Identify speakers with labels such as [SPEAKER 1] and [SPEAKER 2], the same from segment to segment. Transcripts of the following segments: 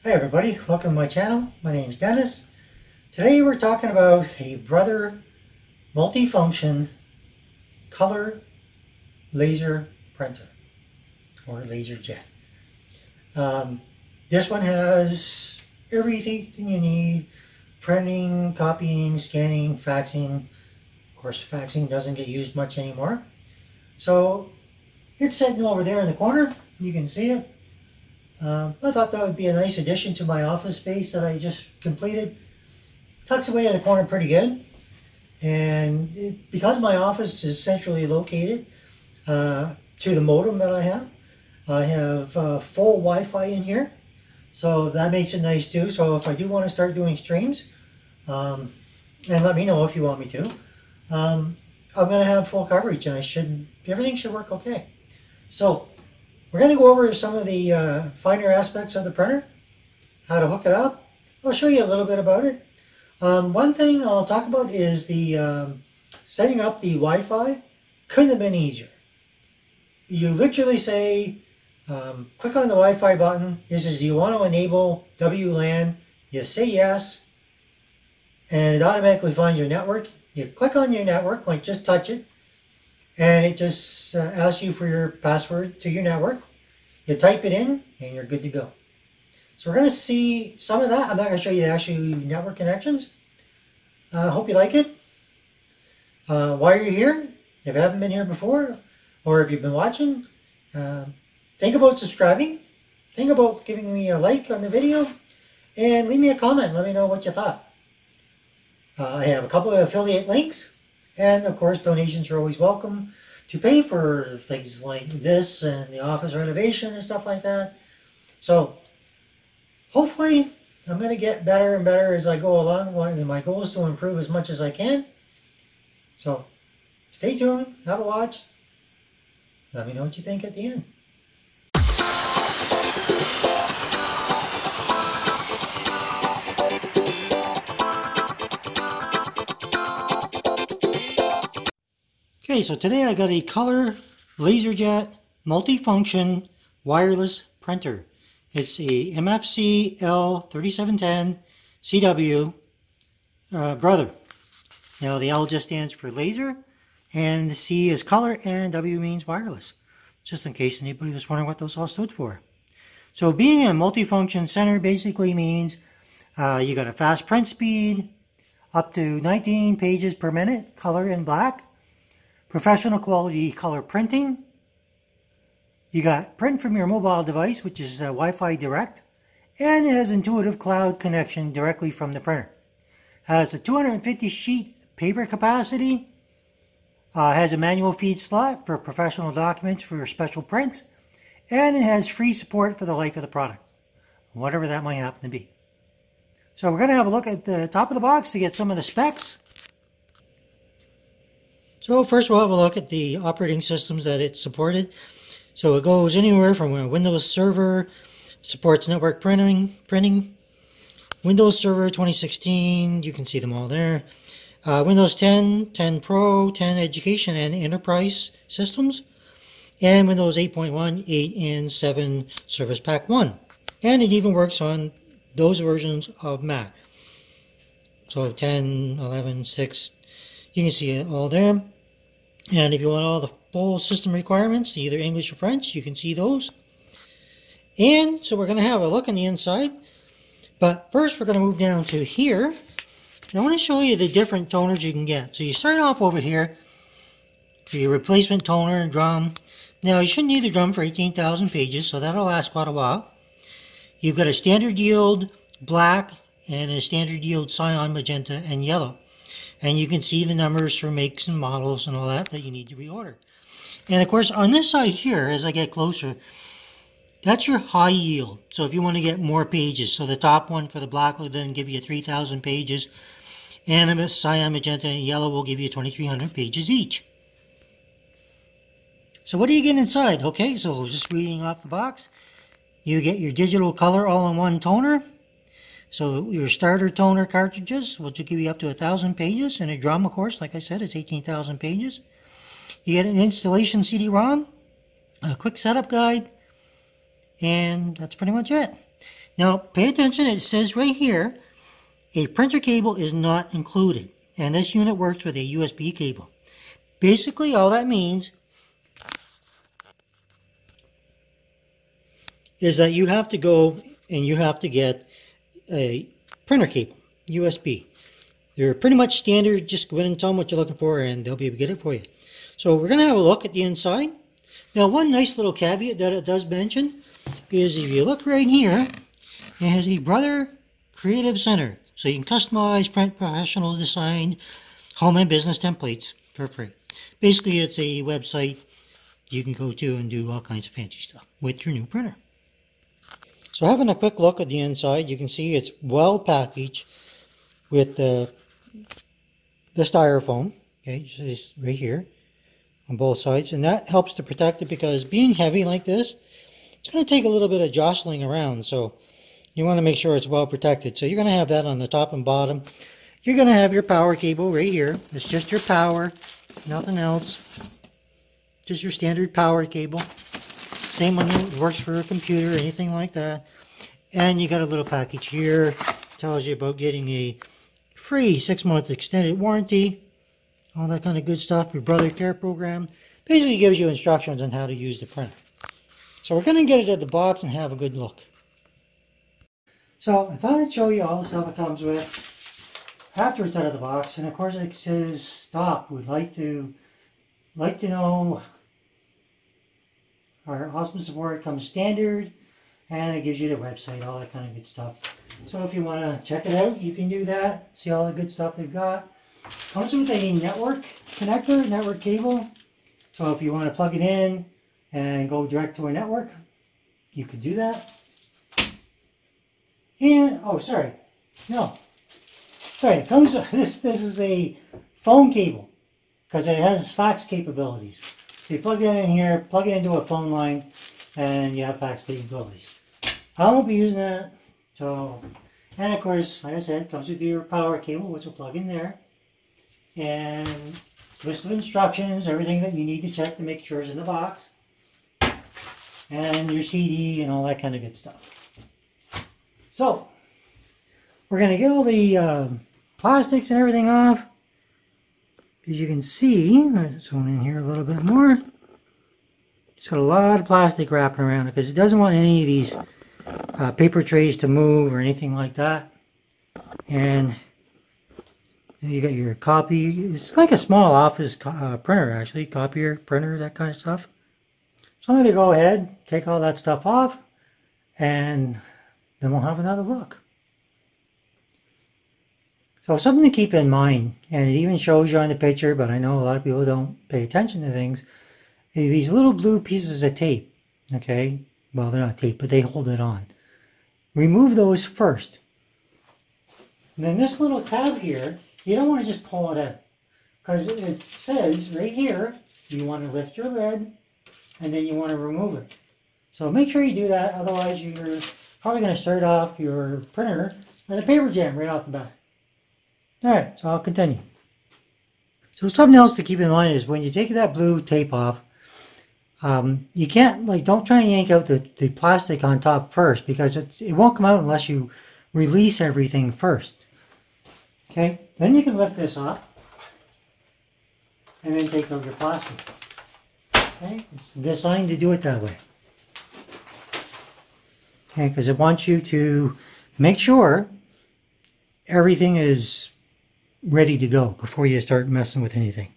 [SPEAKER 1] Hey everybody, welcome to my channel. My name is Dennis. Today we're talking about a Brother multifunction color laser printer or laser jet. This one has everything you need: printing, copying, scanning, faxing. Of course, faxing doesn't get used much anymore. So it's sitting over there in the corner. You can see it. I thought that would be a nice addition to my office space that I just completed. Tucks away in the corner pretty good. And because my office is centrally located to the modem that I have full Wi-Fi in here. So that makes it nice too. So if I do want to start doing streams, and let me know if you want me to, I'm going to have full coverage and everything should work okay. So we're going to go over some of the finer aspects of the printer, how to hook it up. I'll show you a little bit about it. One thing I'll talk about is the setting up the Wi-Fi. Couldn't have been easier. You literally say, click on the Wi-Fi button. This is, do you want to enable WLAN? You say yes, and it automatically finds your network. You click on your network, like just touch it, and it just asks you for your password to your network. You type it in, and you're good to go. So we're going to see some of that. I'm not going to show you the actual network connections. I hope you like it. While you're here, if you haven't been here before, or if you've been watching, think about subscribing. Think about giving me a like on the video, and leave me a comment. Let me know what you thought. I have a couple of affiliate links. And of course, donations are always welcome to pay for things like this and the office renovation and stuff like that. So hopefully I'm going to get better and better as I go along. My goal is to improve as much as I can. So stay tuned, have a watch. Let me know what you think at the end. Okay, so today I got a color LaserJet multifunction wireless printer. It's a MFC-L3710CW Brother. Now the L just stands for laser, and the C is color, and W means wireless. Just in case anybody was wondering what those all stood for. So being a multifunction center basically means you got a fast print speed, up to 19 pages per minute, color and black. Professional quality color printing. You got print from your mobile device, which is Wi-Fi direct, and it has intuitive cloud connection directly from the printer. Has a 250 sheet paper capacity. Has a manual feed slot for professional documents for your special prints, and it has free support for the life of the product, whatever that might happen to be. So we're going to have a look at the top of the box to get some of the specs. So first we'll have a look at the operating systems that it supported. So it goes anywhere from a Windows Server, supports network printing, Windows Server 2016, you can see them all there. Windows 10, 10 Pro, 10 Education and Enterprise systems, and Windows 8.1, 8, and 7 Service Pack 1. And it even works on those versions of Mac. So 10, 11, 6, you can see it all there. And if you want all the full system requirements, either English or French, you can see those. And so we're going to have a look on the inside. But first we're going to move down to here. And I want to show you the different toners you can get. So you start off over here for your replacement toner and drum. Now you shouldn't need the drum for 18,000 pages, so that'll last quite a while. You've got a standard yield black and a standard yield cyan, magenta, and yellow. And you can see the numbers for makes and models and all that you need to reorder. And of course, on this side here, as I get closer, that's your high yield. So if you want to get more pages, so the top one for the black will then give you 3,000 pages. And the cyan, magenta, and yellow will give you 2,300 pages each. So what do you get inside? Okay, so just reading off the box, you get your digital color all-in-one toner. So your starter toner cartridges, which will give you up to 1,000 pages, and a drum, of course, like I said, it's 18,000 pages. You get an installation CD-ROM, a quick setup guide, and that's pretty much it. Now, pay attention, it says right here, a printer cable is not included, and this unit works with a USB cable. Basically, all that means is that you have to go and you have to get a printer cable, USB. They're pretty much standard. Just go in and tell them what you're looking for and they'll be able to get it for you. So we're going to have a look at the inside. Now, one nice little caveat that it does mention is if you look right here, it has a Brother Creative Center. So you can customize, print professional designed home and business templates for free. Basically, it's a website you can go to and do all kinds of fancy stuff with your new printer. So having a quick look at the inside, you can see it's well packaged with the styrofoam, okay, just right here on both sides, and that helps to protect it because being heavy like this, it's going to take a little bit of jostling around, so you want to make sure it's well protected. So you're going to have that on the top and bottom. You're going to have your power cable right here. It's just your power, nothing else. Just your standard power cable. Same one that works for a computer, anything like that. And you got a little package here. Tells you about getting a free 6-month extended warranty. All that kind of good stuff. Your Brother Care program. Basically gives you instructions on how to use the printer. So we're going to get it at the box and have a good look. So I thought I'd show you all the stuff it comes with after it's out of the box. And of course it says stop. We'd like to know our awesome support comes standard, and it gives you the website, all that kind of good stuff. So if you want to check it out, you can do that. See all the good stuff they've got. Comes with a network connector, network cable. So if you want to plug it in and go direct to a network, you could do that. And it comes with this is a phone cable because it has fax capabilities. So you plug that in here, plug it into a phone line, and you have fax capabilities. I won't be using that. So, and of course, like I said, it comes with your power cable, which will plug in there. And list of instructions, everything that you need to check to make sure is in the box. And your CD and all that kind of good stuff. So, we're going to get all the plastics and everything off. As you can see, let's zoom in here a little bit more. It's got a lot of plastic wrapping around it because it doesn't want any of these paper trays to move or anything like that. And you got your copy. It's like a small office printer actually, copier, printer, that kind of stuff. So I'm going to go ahead, take all that stuff off, and then we'll have another look. So something to keep in mind, and it even shows you on the picture, but I know a lot of people don't pay attention to things. These little blue pieces of tape, okay? Well, they're not tape, but they hold it on. Remove those first. And then this little tab here, you don't want to just pull it out. Because it says right here, you want to lift your lid, and then you want to remove it. So make sure you do that, otherwise you're probably going to start off your printer with a paper jam right off the bat. Alright, so I'll continue. So something else to keep in mind is when you take that blue tape off, you can't, don't try and yank out the plastic on top first because it won't come out unless you release everything first. Okay, then you can lift this up and then take out your plastic. Okay, it's designed to do it that way. Okay, because it wants you to make sure everything is ready to go before you start messing with anything.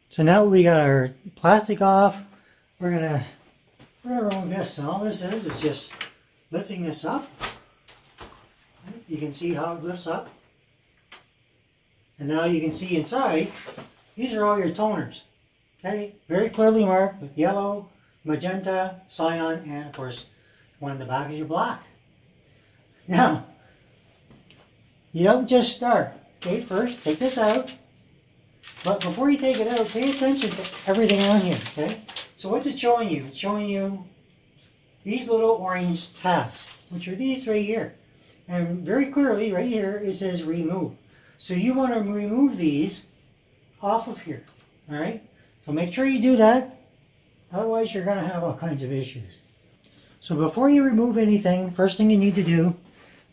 [SPEAKER 1] So now we got our plastic off, we're gonna remove this, and all this is just lifting this up. You can see how it lifts up, and now you can see inside. These are all your toners. Okay, very clearly marked with yellow, magenta, cyan, and of course, one in the back is your black. Now, you don't just start. Okay, first take this out. But before you take it out, pay attention to everything on here. Okay, so what's it showing you? It's showing you these little orange tabs, which are these right here. And very clearly, right here, it says remove. So you want to remove these off of here. All right. So make sure you do that. Otherwise, you're going to have all kinds of issues. So before you remove anything, first thing you need to do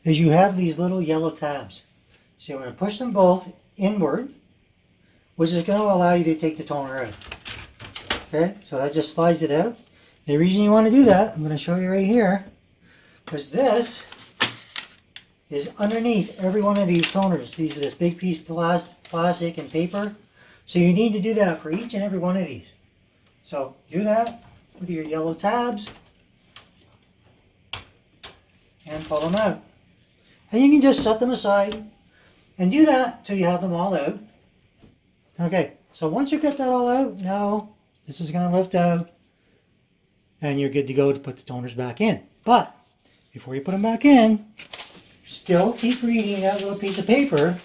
[SPEAKER 1] is you have these little yellow tabs. So you want to push them both inward, which is going to allow you to take the toner out. Okay, so that just slides it out. The reason you want to do that, I'm going to show you right here, because this is underneath every one of these toners. These are this big piece of plastic and paper. So you need to do that for each and every one of these. So do that with your yellow tabs and pull them out. And you can just set them aside and do that till you have them all out. Okay, so once you get that all out, now this is going to lift out and you're good to go to put the toners back in. But before you put them back in, still keep reading that little piece of paper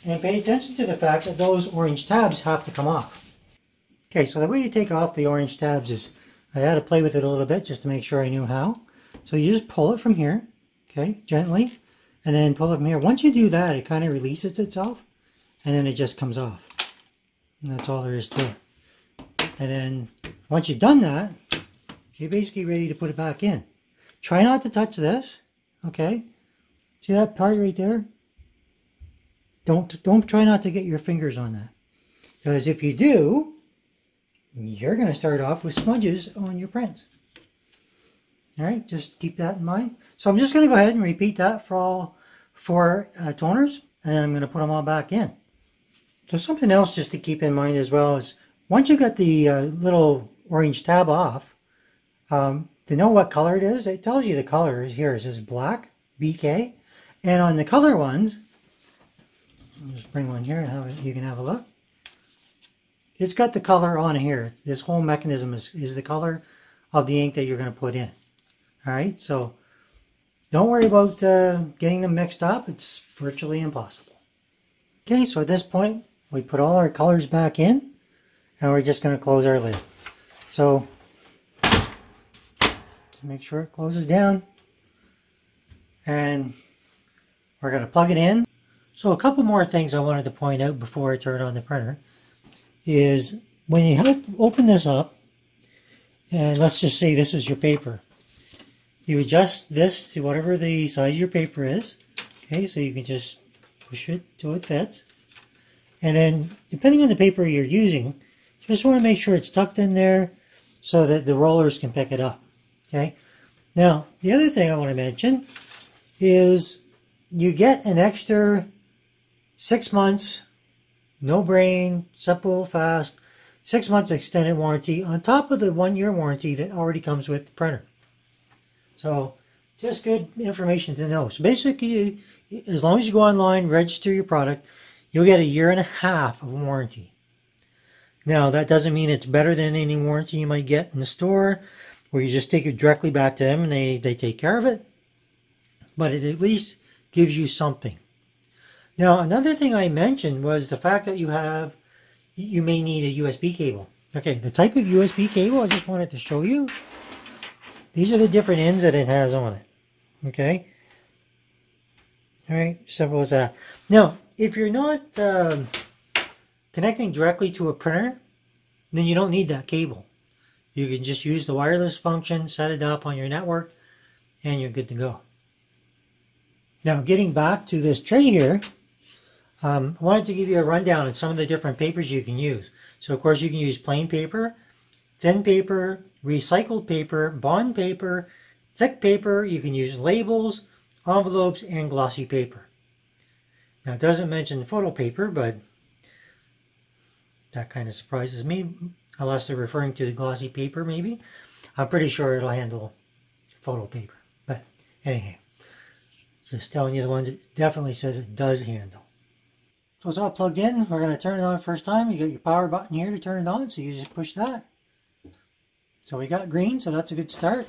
[SPEAKER 1] and pay attention to the fact that those orange tabs have to come off. Okay, so the way you take off the orange tabs is, I had to play with it a little bit just to make sure I knew how. So you just pull it from here, okay, gently, and then pull it from here. Once you do that, it kind of releases itself, and then it just comes off. And that's all there is to it. And then once you've done that, you're basically ready to put it back in. Try not to touch this, okay? See that part right there? Don't try not to get your fingers on that. Because if you do, you're going to start off with smudges on your prints. Alright, just keep that in mind. So I'm just going to go ahead and repeat that for all four toners, and then I'm going to put them all back in. So something else just to keep in mind as well is, once you got the little orange tab off, to know what color it is, it tells you the color is here. It says black, BK. And on the color ones, I'll just bring one here and you can have a look. It's got the color on here. This whole mechanism is the color of the ink that you're going to put in. Alright, so don't worry about getting them mixed up. It's virtually impossible. Okay, so at this point, we put all our colors back in, and we're just going to close our lid. So, to make sure it closes down, and we're going to plug it in. So a couple more things I wanted to point out before I turn on the printer is, when you open this up, and let's just say this is your paper, you adjust this to whatever the size of your paper is. Okay, so you can just push it till it fits. And then, depending on the paper you're using, just want to make sure it's tucked in there so that the rollers can pick it up. Okay. Now, the other thing I want to mention is you get an extra 6 months, no brain, simple, fast, 6 months extended warranty on top of the 1-year warranty that already comes with the printer. So, just good information to know. So basically, as long as you go online, register your product, you'll get 1.5 years of warranty. Now, that doesn't mean it's better than any warranty you might get in the store, where you just take it directly back to them and they take care of it. But it at least gives you something. Now, another thing I mentioned was the fact that you may need a USB cable. Okay, the type of USB cable, I just wanted to show you. These are the different ends that it has on it. Okay? Alright, simple as that. Now, if you're not connecting directly to a printer, then you don't need that cable. You can just use the wireless function, set it up on your network, and you're good to go. Now, getting back to this tray here, I wanted to give you a rundown on some of the different papers you can use. So, of course, you can use plain paper, thin paper, recycled paper, bond paper, thick paper. You can use labels, envelopes, and glossy paper. Now, it doesn't mention photo paper, but that kind of surprises me, unless they're referring to the glossy paper, maybe. I'm pretty sure it'll handle photo paper. But anyhow, just telling you the ones it definitely says it does handle. So it's all plugged in. We're going to turn it on first time. You got your power button here to turn it on, so you just push that. So we got green, so that's a good start.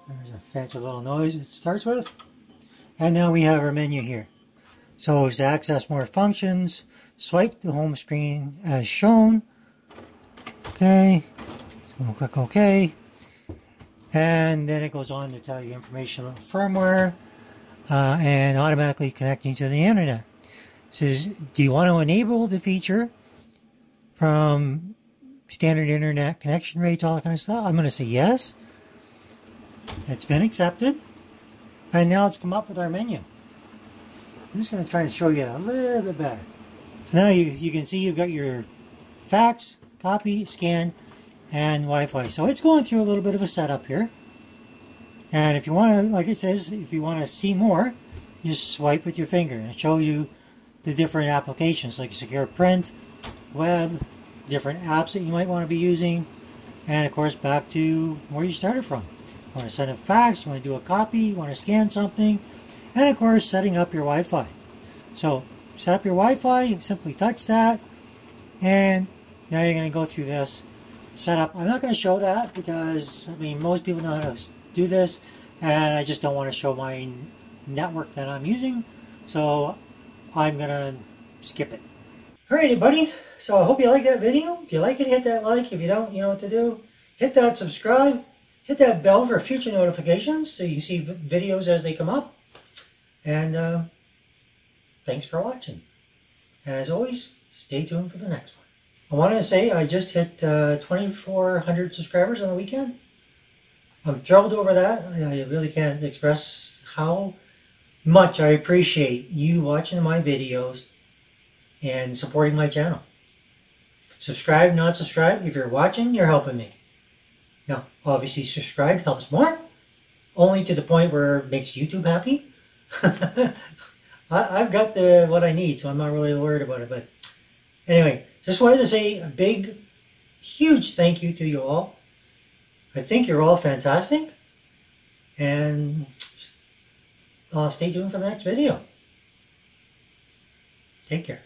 [SPEAKER 1] There's a fancy little noise it starts with. And now we have our menu here. So to access more functions, swipe the home screen as shown. Okay, so we'll click OK. And then it goes on to tell you information about firmware and automatically connecting to the internet. It says, do you want to enable the feature from standard internet connection rates, all that kind of stuff. I'm going to say yes. It's been accepted. And now let's come up with our menu. I'm just going to try and show you a little bit better. So now you can see you've got your fax, copy, scan, and Wi-Fi. So it's going through a little bit of a setup here. And if you want to, like it says, if you want to see more, just swipe with your finger. And it shows you the different applications like secure print, web, different apps that you might want to be using, and of course back to where you started from. You want to send a fax, you want to do a copy, you want to scan something, and of course setting up your Wi-Fi. So set up your Wi-Fi, simply touch that, and now you're going to go through this setup. I'm not going to show that because, I mean, most people know how to do this, and I just don't want to show my network that I'm using, so I'm going to skip it. Alright everybody, so I hope you like that video. If you like it, hit that like. If you don't, you know what to do. Hit that subscribe. Hit that bell for future notifications so you can see videos as they come up. And thanks for watching. And as always, stay tuned for the next one. I wanted to say I just hit 2,400 subscribers on the weekend. I'm thrilled over that. I really can't express how much I appreciate you watching my videos and supporting my channel. Subscribe, not subscribe. If you're watching, you're helping me. Now, obviously subscribe helps more, only to the point where it makes YouTube happy. I've got what I need, so I'm not really worried about it. But anyway, just wanted to say a big, huge thank you to you all. I think you're all fantastic. And stay tuned for the next video. Take care.